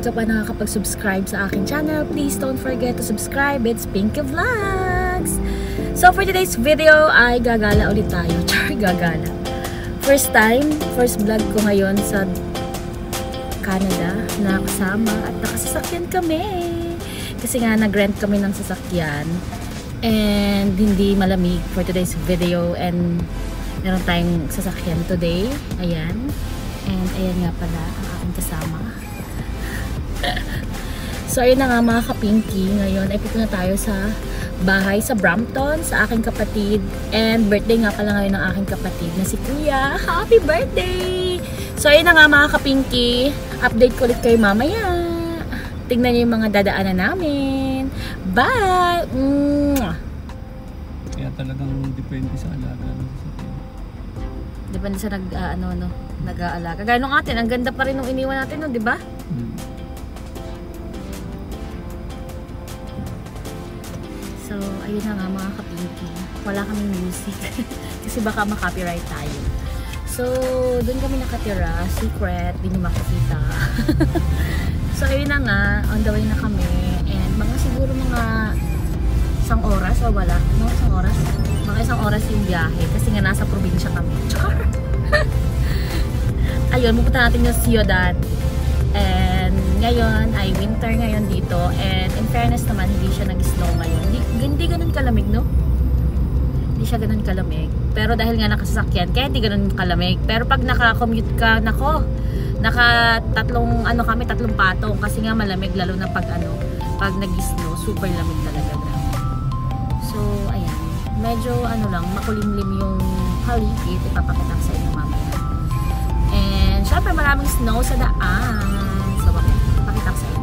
ka pa nakakapag-subscribe sa aking channel, please don't forget to subscribe. It's Pinky Vlogs! So for today's video ay gagala ulit tayo. Char, gagala. First vlog ko ngayon sa Canada na kasama at nakasasakyan kami. Kasi nga nag-rent kami ng sasakyan and hindi malamig for today's video, and meron tayong sasakyan today. Ayan. And ayan nga pala ang aking kasama. So ayun na nga mga ka-Pinky, ngayon ay pupunta tayo sa bahay sa Brampton sa aking kapatid, and birthday nga pala ngayon ng aking kapatid na si Kuya. Happy birthday! So ayun na nga mga ka-Pinky, update ko ulit kayo mamaya. Tingnan niyo yung mga dadaanan namin. Bye! Kaya talagang depende sa alaga ng sasakyan. Depende sa nag-aalaga. Gaya nung atin, ang ganda pa rin nung iniwan natin, no, di ba? So, ayun na nga mga ka-Pinky. Wala kaming music. Kasi baka ma-copyright tayo. So, doon kami nakatira. Secret. Di nyo makikita. So, ayun na nga. On the way na kami. And siguro mga isang oras o wala. Ano? Isang oras? Mga isang oras yung biyahe. Kasi nga nasa probinsya kami. Char! Ayun, pupunta natin yung Ciudad. And ngayon ay winter ngayon dito, and in fairness naman hindi siya nag-snow ngayon. Hindi ganun kalamig, no? Hindi siya ganun kalamig. Pero dahil nga nakasasakyan, kaya hindi ganun kalamig. Pero pag naka-commute ka, tatlong patong kasi nga malamig, lalo na pag nag-snow, super lamig talaga. So ayan, medyo makulimlim yung paligid. Ipapakita ko sa inyo mamaya. And syempre maraming snow sa daan. So pakita ko sa inyo.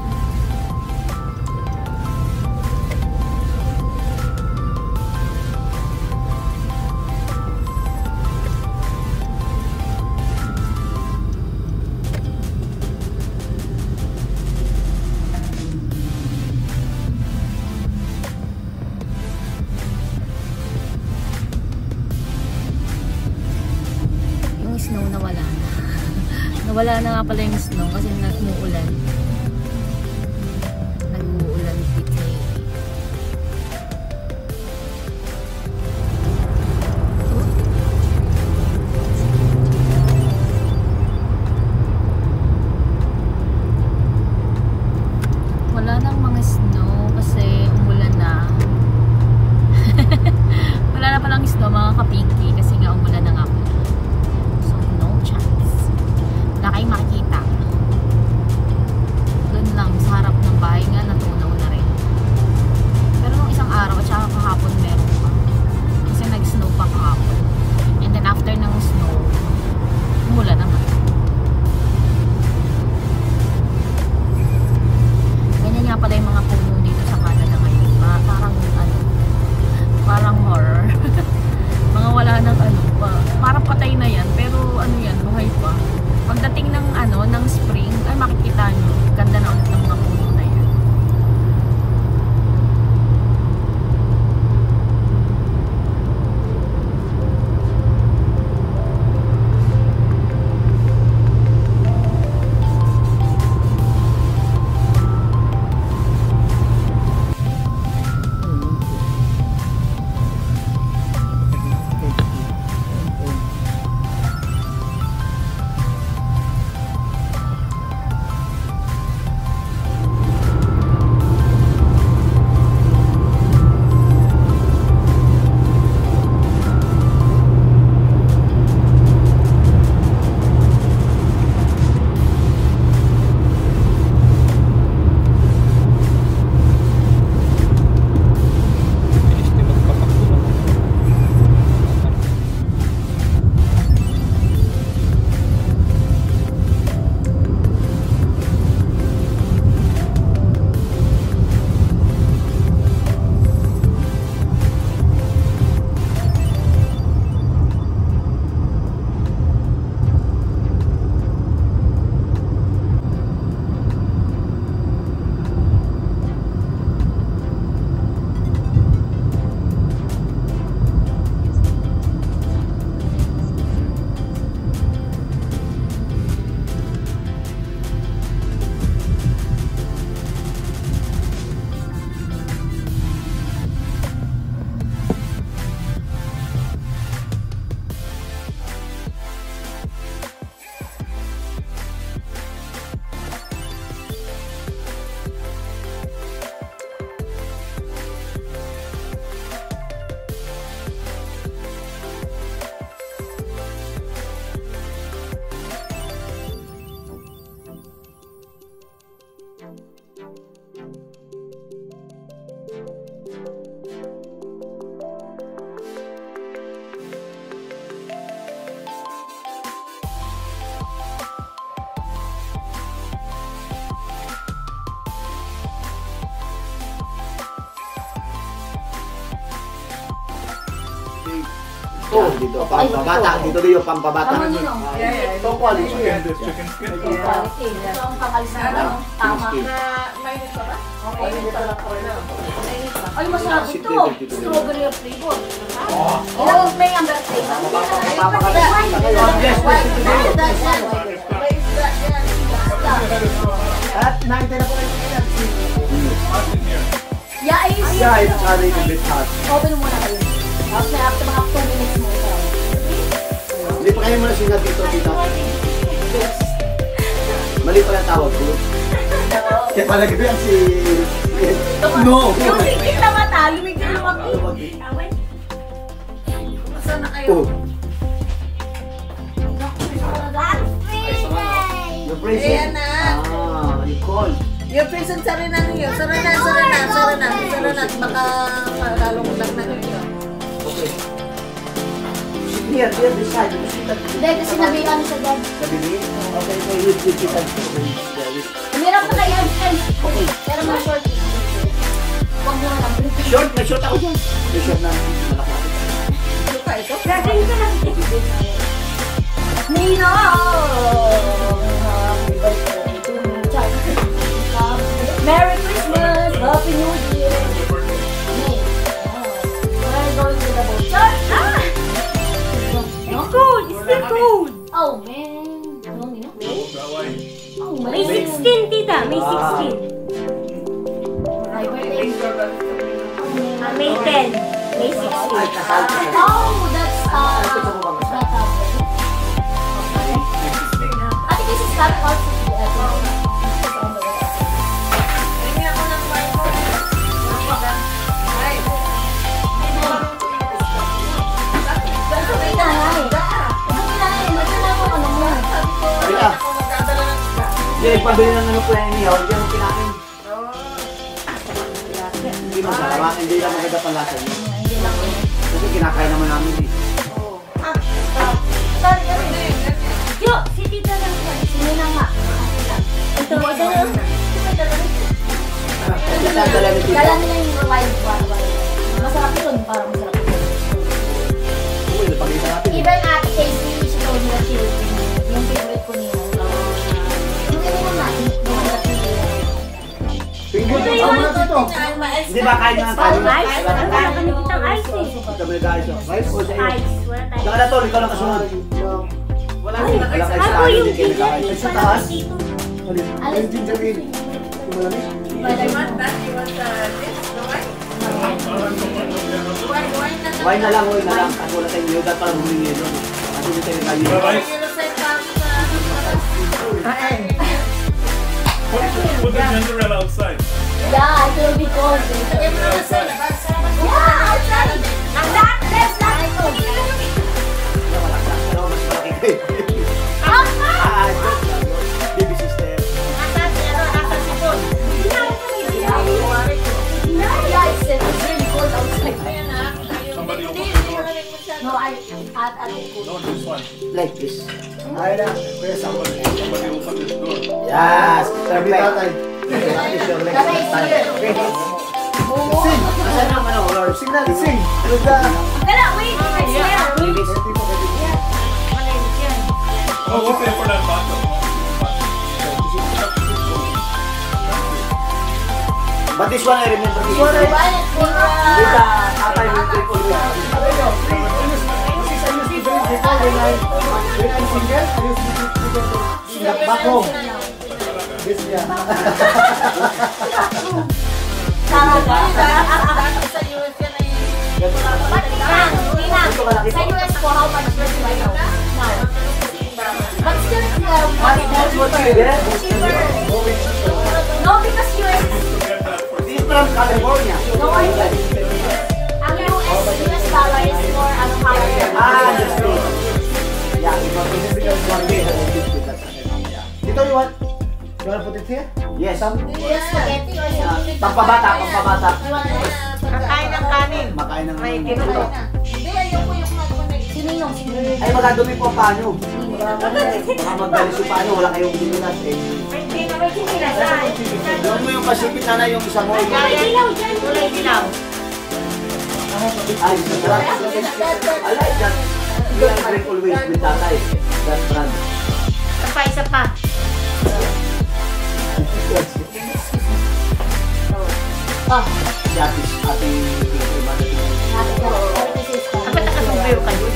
Yung snow nawala na. Nawala na nga pala yung snow kasi nag-uulan. Nag-uulan dito. Wala nang mga snow kasi umulan na. Wala na palang snow mga ka-Pinky kasi nga umulan na nga po. So no chance. Wala kayong makikita. Doon lang sa harap ng bahay nga natunaw na rin. Pero nung isang araw at saka kahapon meron pa. Kasi nag-snow pa kahapon. And then after ng snow, umulan naman. Ganyan nga pala yung mga puno dito sa Canada ngayon. Parang horror. Mga wala nang parang patay na yan, pero yan, buhay pa. Pagdating ng dito. Pampabata. Dito din yung pampabata. Itong quality. Chicken skin. Quality. Ito ang pangalis na tama. Mainit pa ba? Okay. Mainit pa lang po na. Ay, masarap ito. Strawberry flavor. Oh, may ang birthday. At nakita na po kayo yan. Yeah, Yeah, it's a little bit hot. open muna kayo. After mga 2 minutes mo. Hindi pa kayo muna sinag dito, tita. Mali pala tawag ko. Kaya pala gabi yan si... No! Yung sikit na mata, lumigil na mati. Saan na kayo? Oh, the present. Ayan na. Ah, you call. Yung present sa rin na niyo. Sara na. Baka lalong lang na niyo. Okay. Here, this side. Hindi, kasi nabihan sa dad. Sabi okay, so you kita. Meron pa kayo yan. Pero mga short. Huwag mo lang. Short, may short ako dyan. May short na malaki. Ito ka ito? Gagawin ka lang. Nino! Merry Christmas! Happy New Year! We're going to the boat. Ah! It's cold! It's still cold! Oh, man! Ano nino? Oh, man! May 16, tita. May 16. Ay, birthday. May 10. May 16. Ay, kasal ka na. Oh, that's I think this is not also Hindi ako ng wine mo. Ay. Sabi ka. Hindi, pabili ng ano po yan niya. Hindi mo kinain. Hindi masarap. Hindi lang maganda panlasa niya. Kasi kinakain naman namin eh. Yo, si tita lang po. Sino na nga? Ito, ito na. Dala ni tita. Dala nila yung wild one. Masarap yun. Parang masarap yun. Uy, napakita natin. Even at Casey, she told me that she yung favorite ko niya. Yung ito na natin. Pinggol. Ito Ako yun. na dito. Hindi ba kain na ng kanin? Ice? Wala kami kitang ice eh. Ito may guys. Rice o sa iyo? Ice. Wala tayo. Saka na tol, ikaw lang kasunod. Wala Ay, silang Wala kayo sa ako akin, yung hindi kayo ginger. nakain. Hindi Sa pala taas? dito. Alis Yung ginger ale. Malamig. You want that? You want this? The wine? Wine na. Wine na lang, wine na lang. Kasi wala tayong yoga para bumili doon. Kasi hindi tayo nagkayo. Yung sa ipang sa... Put the ginger ale outside. Yeah, it will be cold. Lagay mo naman sa labas. Yeah, outside. Ang lahat, let's not go. Wala ka. Ano, mas malaki kayo. Baby sister. Yeah, it's really cold outside. Somebody open the door. No, I at No, this one. Like this. Somebody open this door. Yes! Perfect. That is your next time. Sing! Asan ang ano, Lord? Sing na, sing! Kala, wait, Ladies. Oh, we'll pay for that bottle. But this one, I remember this one. With the tatay will drink all the back home. This, yeah. Sa US yan ay... Sa US po, how much was it right now? But still, cheaper. No, because US is... This is from California. No, ang US dollar is more higher. Ah, that's true. Yeah, because one day, Dito, you want? You want to put it here? Yes. Yes, spaghetti or something. Pampabata, pampabata. Kakain ng kanin. Makain ng May kinuto. Hindi, ayoko yung kanin. Sino yung sino? Ay, magadumi po ang paano. Baka magdalis yung paano, wala kayong binunas eh. Doon mo yung pasipit na yung isa mo. Kulay dilaw. Ay, sarap. I like that. drink always with tatay. That brand. Isa pa. Oh, Si ate, dapat nakasumbayo kayo.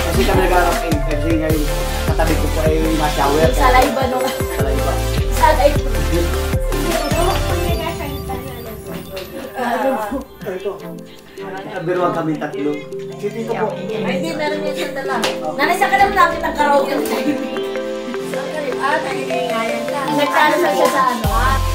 kasi kami nag-arap every ngayon. Katabi ko po ay ma-shower. Salaiba no. Salaiba. Salaiba. Ito. Biruan kami tatlo. Siti ko po. Ay, hindi, meron yung isang dala. Nanasa ka naman natin ng karaoke. Ah, nangingayan ka. Nagkano siya sa ano?